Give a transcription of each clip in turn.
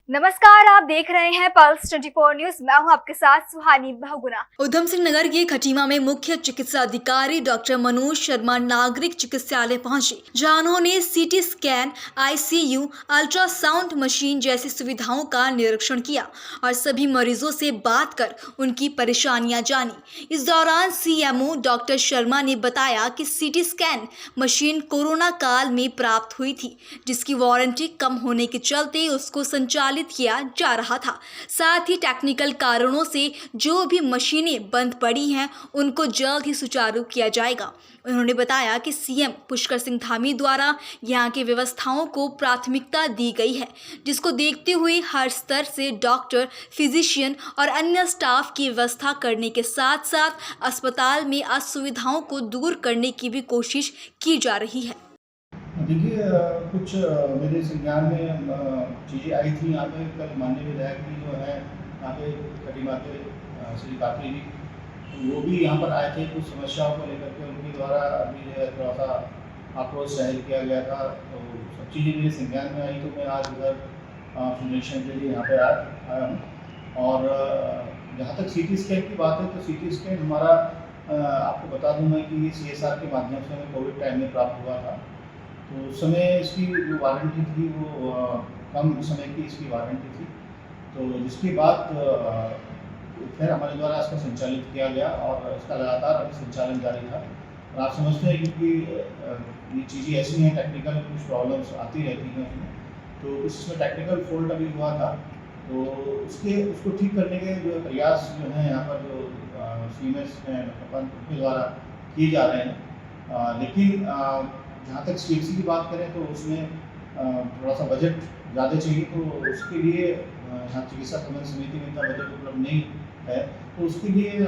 नमस्कार, आप देख रहे हैं पल्स 24 न्यूज। मैं हूं आपके साथ सुहानी बहुगुना। उधम सिंह नगर के खटीमा में मुख्य चिकित्सा अधिकारी डॉक्टर मनोज शर्मा नागरिक चिकित्सालय पहुंचे, जहां उन्होंने CT scan, ICU, ultrasound machine जैसी सुविधाओं का निरीक्षण किया और सभी मरीजों से बात कर उनकी परेशानियां जानी। इस दौरान सीएमओ डॉक्टर शर्मा ने बताया कि सीटी स्कैन मशीन कोरोना काल में प्राप्त हुई थी, जिसकी वारंटी कम होने के चलते उसको संचालित किया जा रहा था। साथ ही टेक्निकल कारणों से जो भी मशीनें बंद पड़ी हैं उनको जल्द ही सुचारू किया जाएगा। उन्होंने बताया कि सीएम पुष्कर सिंह धामी द्वारा यहां की व्यवस्थाओं को प्राथमिकता दी गई है, जिसको देखते हुए हर स्तर से डॉक्टर, फिजिशियन और अन्य स्टाफ की व्यवस्था करने के साथ साथ अस्पताल में असुविधाओं को दूर करने की भी कोशिश की जा रही है। देखिए कुछ मेरे संज्ञान में चीज़ें आई थी यहाँ पे। कल माननीय विधायक भी जो है यहाँ पे खटीमा के श्री काफी जी, वो भी यहाँ पर आए थे कुछ समस्याओं को लेकर के। उनके द्वारा अभी जो है थोड़ा सा आक्रोश जाहिर किया गया था, तो सब चीज़ें मेरे संज्ञान में आई, तो मैं आज उधर सुनिरीक्षण के लिए यहाँ पे आया हूँ। और जहाँ तक सीटी स्कैन की बात है, तो सीटी स्कैन हमारा आपको बता दूँ मैं कि CSR के माध्यम से हमें कोविड टाइम में प्राप्त हुआ था। तो उस समय इसकी जो वारंटी थी वो कम समय की इसकी वारंटी थी, तो जिसके बाद फिर हमारे द्वारा इसका संचालित किया गया और इसका लगातार अभी संचालन जारी था। और आप समझते हैं क्योंकि ये चीज़ें ऐसी हैं, टेक्निकल कुछ प्रॉब्लम्स आती रहती हैं उसमें, तो इसमें टेक्निकल फॉल्ट अभी हुआ था, तो उसको ठीक करने के जो प्रयास जो हैं यहाँ पर जो CMS हैं उनके द्वारा किए जा रहे हैं। लेकिन जहाँ तक CMC की बात करें तो उसमें थोड़ा सा बजट ज़्यादा चाहिए, तो उसके लिए यहाँ चिकित्सा प्रबंधन समिति में इतना बजट उपलब्ध नहीं है, तो उसके लिए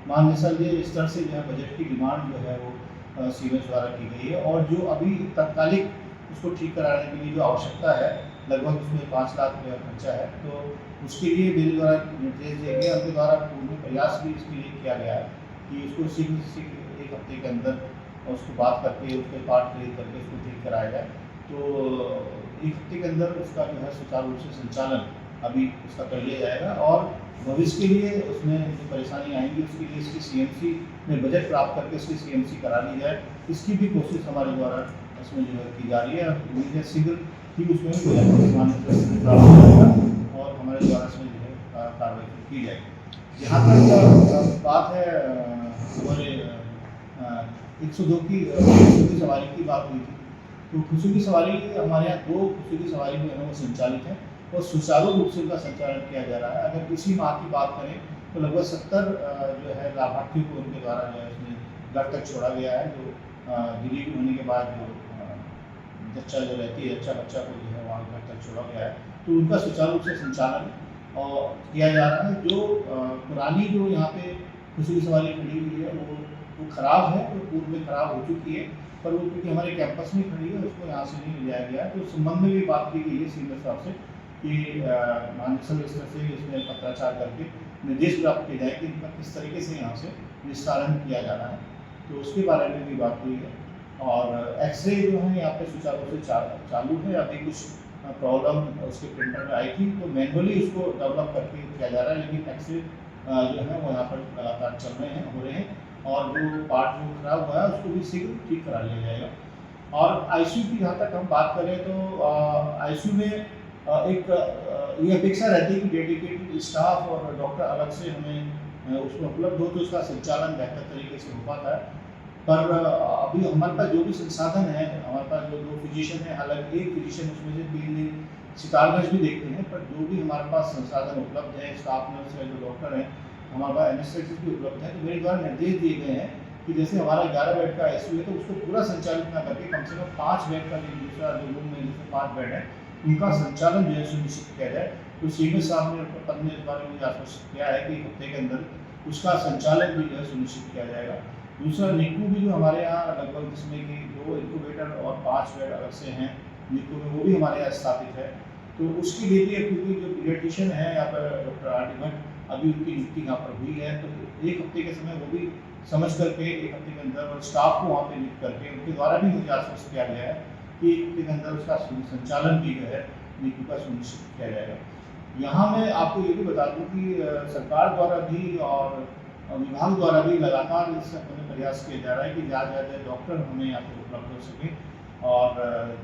महानिदेशालय स्तर से जो है बजट की डिमांड जो है वो CMS द्वारा की गई है। और जो अभी तत्कालिक उसको ठीक कराने के लिए जो आवश्यकता है, लगभग उसमें 5 लाख रुपये खर्चा है, तो उसके लिए मेरे द्वारा निर्देश दिए गए। उनके द्वारा पूर्ण प्रयास भी इसके लिए किया गया है कि उसको शीघ्र 1 हफ्ते के अंदर उसको बात करके उसके पार्ट खरीद करके उसको ठीक कराया जाए, तो 1 हफ्ते के अंदर उसका जो है सुचारू रूप से संचालन अभी उसका कर लिया जाएगा। और भविष्य के लिए उसमें जो परेशानी आएंगी उसके लिए इसकी CMC में बजट प्राप्त करके उसकी CMC करा ली जाए, इसकी भी कोशिश हमारे द्वारा इसमें जो है की जा रही है। उम्मीद है शीघ्र ही उसमें प्राप्त हो जाएगा और हमारे द्वारा इसमें जो है कार्रवाई की जाएगी। जहाँ तक बात है हमारे 102 की खुशी की सवारी की बात हुई थी, तो खुशी की सवारी हमारे यहाँ 2 खुशी की सवारी जो है वो संचालित है और सुचारू रूप से उनका संचालन किया जा रहा है। अगर इसी माह की बात करें तो लगभग 70 जो है लाभार्थियों को उनके द्वारा जो है इसमें घर तक छोड़ा गया है। जो डिलीवरी होने के बाद जो जच्चा जो रहती है, बच्चा को जो है वहाँ घर तक छोड़ा गया है, तो उनका सुचारू रूप से संचालन और किया जा रहा है। जो पुरानी जो यहाँ पे खुशी की सवारी खड़ी हुई है वो खराब है, तो पूर्व में खराब हो चुकी है, पर वो क्योंकि हमारे कैंपस में खड़ी है उसको यहाँ से नहीं ले जाया गया। तो उस संबंध में भी बात की गई है CMS साहब से कि मानसिक स्तर से इसमें पत्राचार करके निर्देश प्राप्त किए जाए कि इनका किस तरीके से यहाँ से निस्तारण किया जाना है, तो उसके बारे में भी बात हुई है। और एक्सरे जो है यहाँ पे सुचारू रूप से चालू है। अभी कुछ प्रॉब्लम उसके प्रिंटर में आई थी, तो मैनुअली उसको डेवलप करके किया जा रहा है, लेकिन एक्सरे जो है वो यहाँ पर लगातार चल रहे हैं, हो रहे हैं, और जो पार्ट जो खराब हुआ है उसको भी शीघ्र ठीक करा लिया जाएगा। और ICU की जहाँ तक हम बात करें तो ICU में एक ये अपेक्षा रहती है कि डेडिकेटेड स्टाफ और डॉक्टर अलग से हमें उसमें उपलब्ध हो, तो उसका संचालन बेहतर तरीके से हो पाता है। पर अभी हमारे पास जो भी संसाधन है, हमारे पास जो 2 फिजिशियन है, हालांकि एक फिजिशियन उसमें से 3 दिन सितारगंज भी देखते हैं, पर जो भी हमारे पास संसाधन उपलब्ध है, स्टाफ नर्स है, जो डॉक्टर हैं, हमारे पास एनेस्थेटिस्ट भी उपलब्ध है, तो मेरे द्वारा निर्देश दिए गए हैं कि जैसे हमारा 11 बेड का ICU है, तो उसको पूरा संचालित ना करके कम से कम 5 बेड का जो दूसरा जो रूम में जिसमें 5 बेड है उनका संचालन जो है सुनिश्चित किया जाए। तो CMS साहब ने पद ने इस बारे में आश्वस्त किया है कि 1 हफ्ते के अंदर उसका संचालन भी जो है सुनिश्चित किया जाएगा। दूसरा NICU भी जो हमारे यहाँ लगभग जिसमें कि 2 इंक्यूबेटर और 5 बेड अलग से हैं NICU में, वो भी हमारे यहाँ स्थापित है। तो उसके लिए भी क्योंकि जो पीडियाट्रिशियन है यहाँ पर डॉक्टर RD भट्ट, अभी उनकी नियुक्ति यहाँ पर हुई है, तो 1 हफ्ते के समय वो भी समझ करके 1 हफ्ते के अंदर और स्टाफ को वहाँ पे नियुक्त करके उनके द्वारा भी मुझे आश्वस्त किया गया है कि 1 हफ्ते के अंदर उसका संचालन भी जो है नीति का सुनिश्चित किया जाएगा। यहाँ मैं आपको ये भी बता दूँ कि सरकार द्वारा भी और विभाग द्वारा भी लगातार इस अपने प्रयास किया जा रहा है कि ज़्यादा से ज़्यादा डॉक्टर हमें यहाँ पर उपलब्ध हो सकें और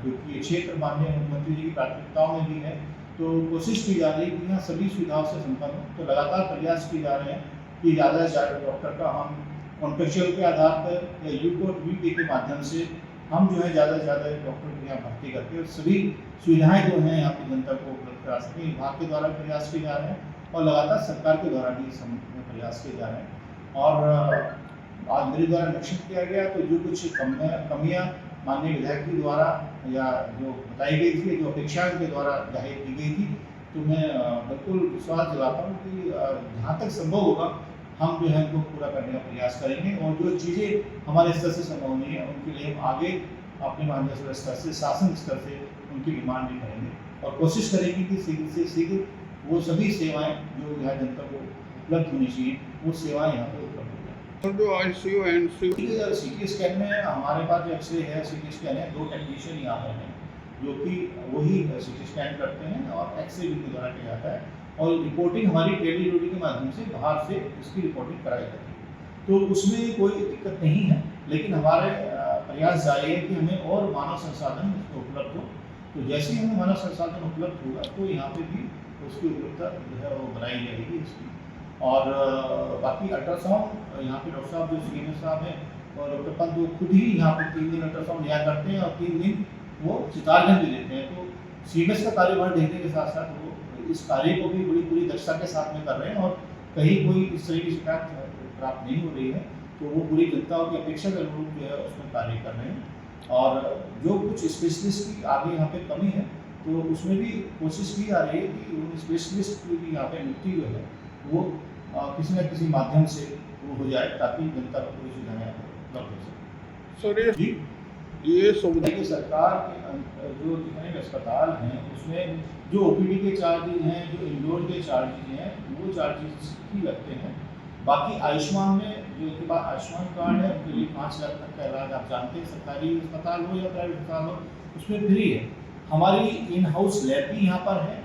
क्योंकि ये क्षेत्र माननीय मुख्यमंत्री जी की प्राथमिकताओं में भी है, तो कोशिश की जा रही है कि यहाँ सभी सुविधाओं से संपन्न हो। तो लगातार प्रयास किए जा रहे हैं कि ज़्यादा से ज़्यादा डॉक्टर का हम कॉन्ट्रेक्चुअल के आधार पर या यूकोट वीपी के माध्यम से हम जो है ज़्यादा से ज़्यादा डॉक्टर को यहाँ भर्ती करके और सभी सुविधाएं जो हैं यहाँ की जनता को उपलब्ध करा सकें। विभाग के द्वारा प्रयास किए जा रहे हैं और लगातार सरकार के द्वारा भी इस प्रयास किए जा रहे हैं। और आज मेरे द्वारा निरीक्षण किया गया तो जो कुछ कमियाँ माननीय विधायक के द्वारा या जो बताई गई थी, जो अपेक्षाएं के द्वारा जाहिर की गई थी, तो मैं बिल्कुल विश्वास दिलाता हूँ कि जहाँ तक संभव होगा हम जो है उनको पूरा करने का प्रयास करेंगे और जो चीज़ें हमारे स्तर से संभव नहीं है उनके लिए हम आगे अपने माननीय स्तर से, शासन स्तर से उनकी डिमांड भी करेंगे और कोशिश करेंगे कि शीघ्र से शीघ्र वो सभी सेवाएं जो यहाँ जनता को उपलब्ध होनी चाहिए वो सेवाएं यहाँ पर उपलब्ध हो जाए। जो ICU एंड CT स्कैन में हमारे पास जो एक्सरे है, CT स्कैन है, 2 टेक्नीशियन यहाँ पर हैं जो कि वही CT स्कैन करते हैं और एक्सरे भी उनके द्वारा किया जाता है और रिपोर्टिंग हमारी टेलीलॉजी के माध्यम से बाहर से इसकी रिपोर्टिंग कराई जाती है। तो उसमें कोई दिक्कत नहीं है, लेकिन हमारे प्रयास जारी है कि हमें और मानव संसाधन उसको उपलब्ध हो। तो जैसे ही हमें मानव संसाधन उपलब्ध होगा तो यहाँ पे भी उसकी उपलब्धता जो है वो बनाई जाएगी इसकी। और बाकी अल्ट्रासाउंड यहाँ पे डॉक्टर साहब जो सीएमएस साहब हैं और डॉक्टर पंत वो खुद ही यहाँ पे 3 दिन अल्ट्रासाउंड लिया करते हैं और 3 दिन वो चितारगंज भी देते हैं। तो सीएमएस का कार्यभार देखने के साथ साथ वो इस कार्य को भी बड़ी पूरी दक्षता के साथ में कर रहे हैं और कहीं कोई इस तरह की शिकायत प्राप्त नहीं हो रही है। तो वो पूरी जनता की अपेक्षा के अनुरूप जो है उसमें कार्य कर रहे हैं और जो कुछ स्पेशलिस्ट की आगे यहाँ पे कमी है तो उसमें भी कोशिश की जा रही है कि उन स्पेशलिस्ट की भी यहाँ पे नियुक्ति जो है वो किसी न किसी माध्यम से वो हो जाए ताकि जनता को पूरी सुविधाएं उपलब्ध हो सके। सर ये सुविधा कि सरकार के जो जितने भी अस्पताल हैं उसमें जो ओपीडी के चार्जेज हैं, जो इंडोर के चार्जेज हैं, वो चार्जेज ही लगते हैं। बाकी आयुष्मान में जो इनके पास आयुष्मान कार्ड है उनके लिए 5 लाख तक का इलाज आप जानते हैं, सरकारी अस्पताल हो या प्राइवेट अस्पताल हो उसमें फ्री है। हमारी इन हाउस लैब भी यहाँ पर है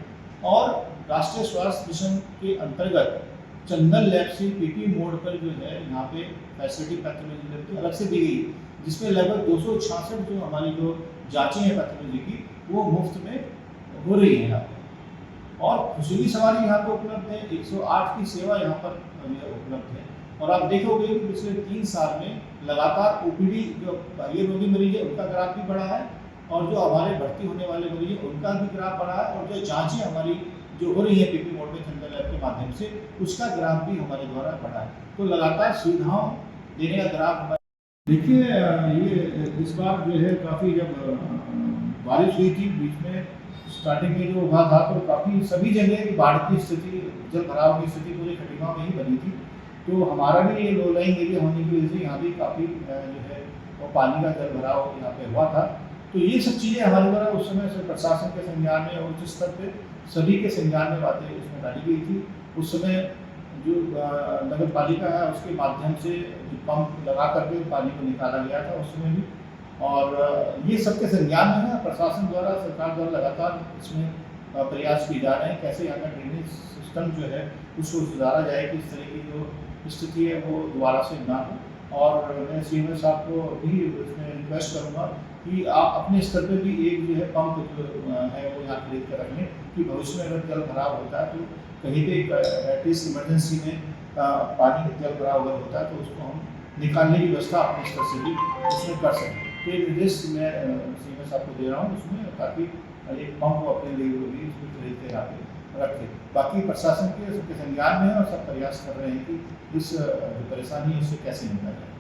और राष्ट्रीय स्वास्थ्य मिशन के अंतर्गत चंदन लैब से पीपी मोड पर जो है यहाँ पे फैसिलिटी पैथोलॉजी लैब अलग से दी गई है जिसमें लगभग 266 जो हमारी जो जांचें हैं पैथोलॉजी की वो मुफ्त में हो रही है यहाँ पर। और खुशी की सवारी यहाँ पर उपलब्ध है, 108 की सेवा यहाँ पर उपलब्ध है। और आप देखोगे कि पिछले 3 साल में लगातार ओपीडी जो ये रोगी मरीज है उनका ग्राफ भी बढ़ा है और जो हमारे भर्ती होने वाले मरीज है उनका भी ग्राफ बढ़ा है और जो जांचें हमारी जो हो रही है पीपी मोड में चंदन लैब के माध्यम से उसका ग्राफ भी हमारे द्वारा बढ़ा है। तो लगातार सुविधाओं देने का ग्राफ। देखिए ये इस बार जो है काफ़ी जब बारिश हुई थी बीच में स्टार्टिंग में जो हुआ था तो काफ़ी सभी जगह बाढ़ की स्थिति, जल भराव की स्थिति पूरे खटीमा में ही बनी थी। तो हमारा भी ये लो लाइन एरिया होने की वजह से यहाँ भी काफ़ी जो है वो पानी का जल भराव यहाँ पे हुआ था। तो ये सब चीज़ें हमारे द्वारा उस समय से प्रशासन के संज्ञान में और उच्च स्तर पे सभी के संज्ञान में बातें उसमें डाली गई थी। उस समय जो नगर पालिका है उसके माध्यम से जो पंप लगा करके पानी को निकाला गया था उस समय भी, और ये सबके संज्ञान में है। प्रशासन द्वारा, सरकार द्वारा लगातार इसमें प्रयास किए जा रहे हैं कैसे यहाँ का ड्रेनेज सिस्टम जो है उसको सुधारा जाए कि इस तरह की जो स्थिति है वो दोबारा से ना हो। और मैं सीएम साहब को भी इसमें रिक्वेस्ट करूँगा कि आप अपने स्तर पर भी एक जो है पंप जो है वो यहाँ खरीद कर रखें कि भविष्य में अगर जल भराव होता है तो कहीं पे एटलीस्ट इमरजेंसी में पानी का जल भराव अगर होता है तो उसको हम निकालने की व्यवस्था अपने स्तर से भी उसमें कर सकें। तो ये निर्देश मैं सीएम साहब को दे रहा हूँ उसमें, ताकि एक पंप अपने लिए भी उसको खरीद के यहाँ पे रखें। बाकी प्रशासन के सबके संज्ञान में है और सब प्रयास कर रहे हैं कि इस जो परेशानी है उससे कैसे निपटा जाए।